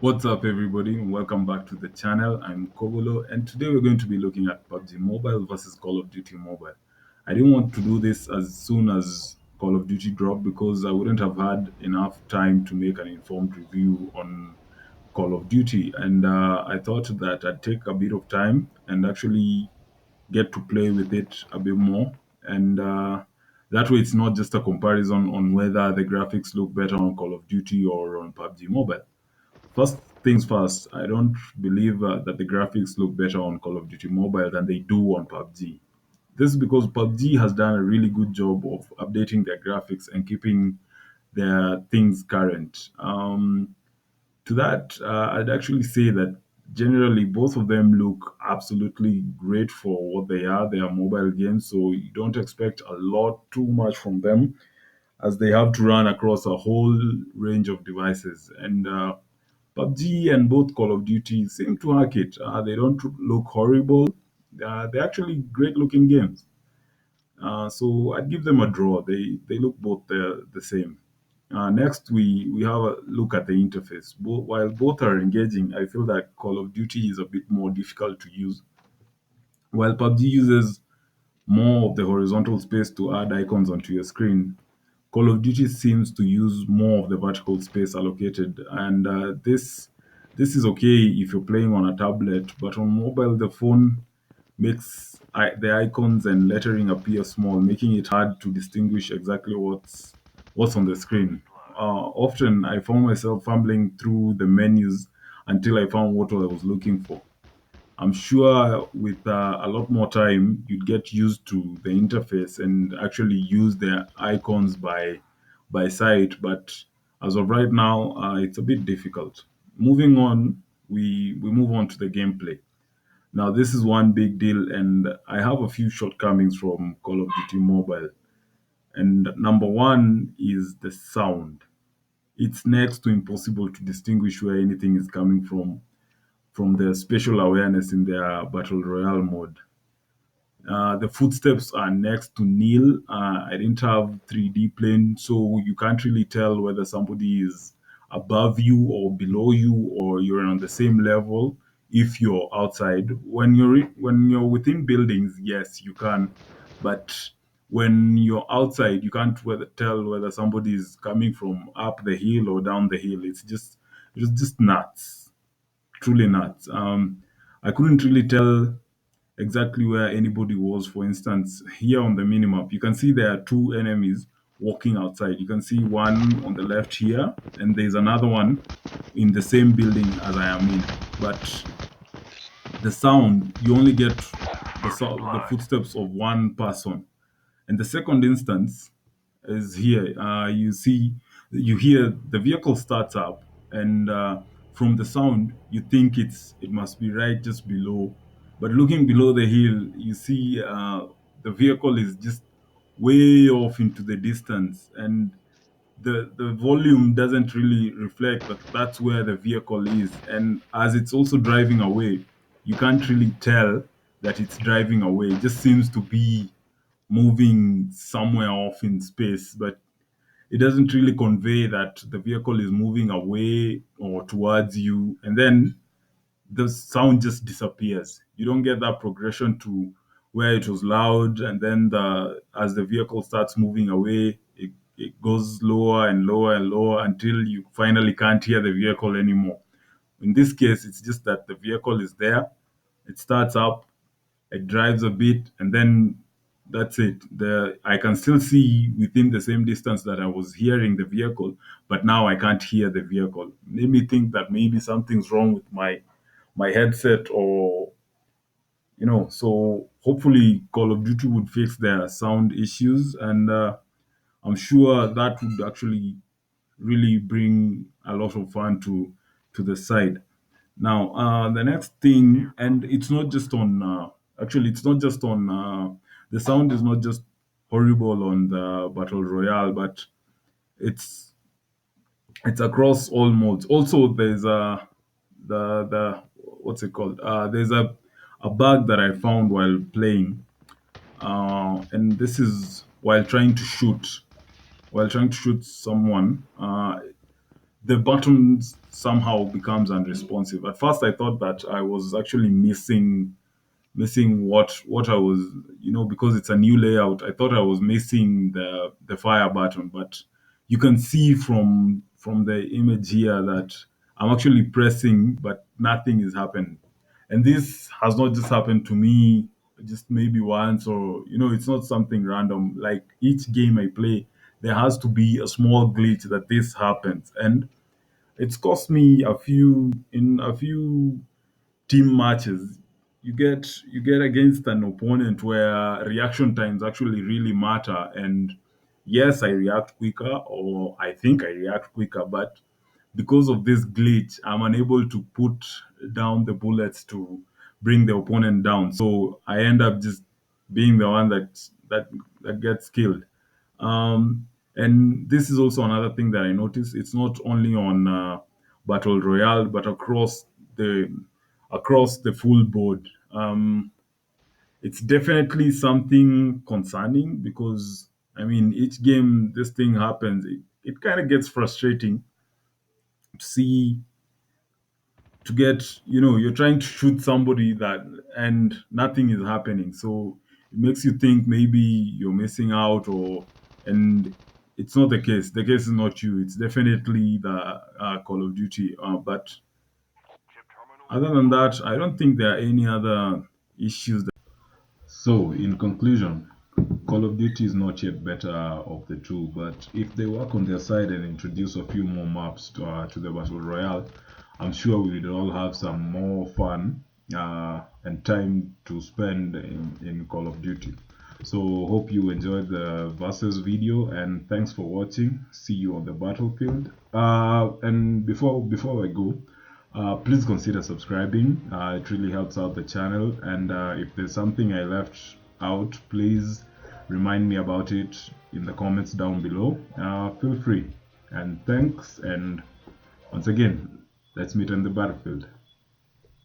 What's up, everybody, and welcome back to the channel. I'm Kobolo, and today we're going to be looking at PUBG Mobile versus Call of Duty Mobile. I didn't want to do this as soon as Call of Duty dropped because I wouldn't have had enough time to make an informed review on Call of Duty, and I thought that I'd take a bit of time and actually get to play with it a bit more, and that way it's not just a comparison on whether the graphics look better on Call of Duty or on PUBG Mobile. First things first, I don't believe that the graphics look better on Call of Duty Mobile than they do on PUBG. This is because PUBG has done a really good job of updating their graphics and keeping their things current. To that, I'd actually say that generally both of them look absolutely great for what they are. They are mobile games, so you don't expect a lot too much from them as they have to run across a whole range of devices. And PUBG and both Call of Duty seem to hack it. They don't look horrible. They're actually great looking games. So I'd give them a draw. They look both the same. Next, we have a look at the interface. While both are engaging, I feel that Call of Duty is a bit more difficult to use. While PUBG uses more of the horizontal space to add icons onto your screen, Call of Duty seems to use more of the vertical space allocated, and this is okay if you're playing on a tablet, but on mobile, the phone makes the icons and lettering appear small, making it hard to distinguish exactly what's on the screen. Often, I found myself fumbling through the menus until I found what I was looking for. I'm sure with a lot more time, you'd get used to the interface and actually use the icons by sight. But as of right now, it's a bit difficult. Moving on, we move on to the gameplay. Now, this is one big deal, and I have a few shortcomings from Call of Duty Mobile. And number one is the sound. It's next to impossible to distinguish where anything is coming from the spatial awareness in their battle royale mode. The footsteps are next to nil. I didn't have 3D plane, so you can't really tell whether somebody is above you or below you, or you're on the same level if you're outside. When you're within buildings, yes, you can, but when you're outside, you can't tell whether somebody is coming from up the hill or down the hill. It's just nuts, truly nuts. I couldn't really tell exactly where anybody was. For instance, here on the minimap, you can see there are two enemies walking outside. You can see one on the left here, and there's another one in the same building as I am in. But the sound, you only get the footsteps of one person. And the second instance is here. You hear the vehicle starts up, and from the sound, you think it must be right just below. But looking below the hill, you see the vehicle is just way off into the distance, and the volume doesn't really reflect that that's where the vehicle is. And as it's also driving away, you can't really tell that it's driving away. It just seems to be moving somewhere off in space, but it doesn't really convey that the vehicle is moving away or towards you. And then the sound just disappears. You don't get that progression to where it was loud, and then the as the vehicle starts moving away, it goes lower and lower and lower until you finally can't hear the vehicle anymore. In this case, it's just that the vehicle is there, it starts up, it drives a bit, and then that's it. The I can still see within the same distance that I was hearing the vehicle, but now I can't hear the vehicle. Made me think that maybe something's wrong with my headset, or so hopefully Call of Duty would fix their sound issues, and I'm sure that would actually really bring a lot of fun to the side. Now, the next thing, and it's not just on. Actually, it's not just on. The sound is not just horrible on the battle royale, but it's it's across all modes. Also, there's the what's it called? There's a bug that I found while playing, and this is while trying to shoot someone. the button somehow becomes unresponsive. At first, I thought that I was actually missing what I was, because it's a new layout. I thought I was missing the fire button, but you can see from the image here that I'm actually pressing, but nothing is happening. And this has not just happened to me just maybe once, or it's not something random. Like each game I play, there has to be a small glitch that this happens, and it's cost me a few team matches. You get against an opponent where reaction times actually really matter, and yes, I react quicker, or I think I react quicker, but because of this glitch, I'm unable to put down the bullets to bring the opponent down. So I end up just being the one that gets killed. And this is also another thing that I noticed. It's not only on battle royale, but the across the full board. It's definitely something concerning because I mean, each game this thing happens. It kind of gets frustrating to see you're trying to shoot somebody that and nothing is happening, so it makes you think maybe you're missing out, and it's not the case is not you, it's definitely the Call of Duty, but other than that I don't think there are any other issues. So, in conclusion, Call of Duty is not yet better of the two, but if they work on their side and introduce a few more maps to the Battle Royale, I'm sure we will all have some more fun and time to spend in Call of Duty. So, hope you enjoyed the Versus video, and thanks for watching. See you on the battlefield. And before I go, please consider subscribing. It really helps out the channel. And if there's something I left out, please remind me about it in the comments down below. Feel free. And thanks. And once again, let's meet on the battlefield.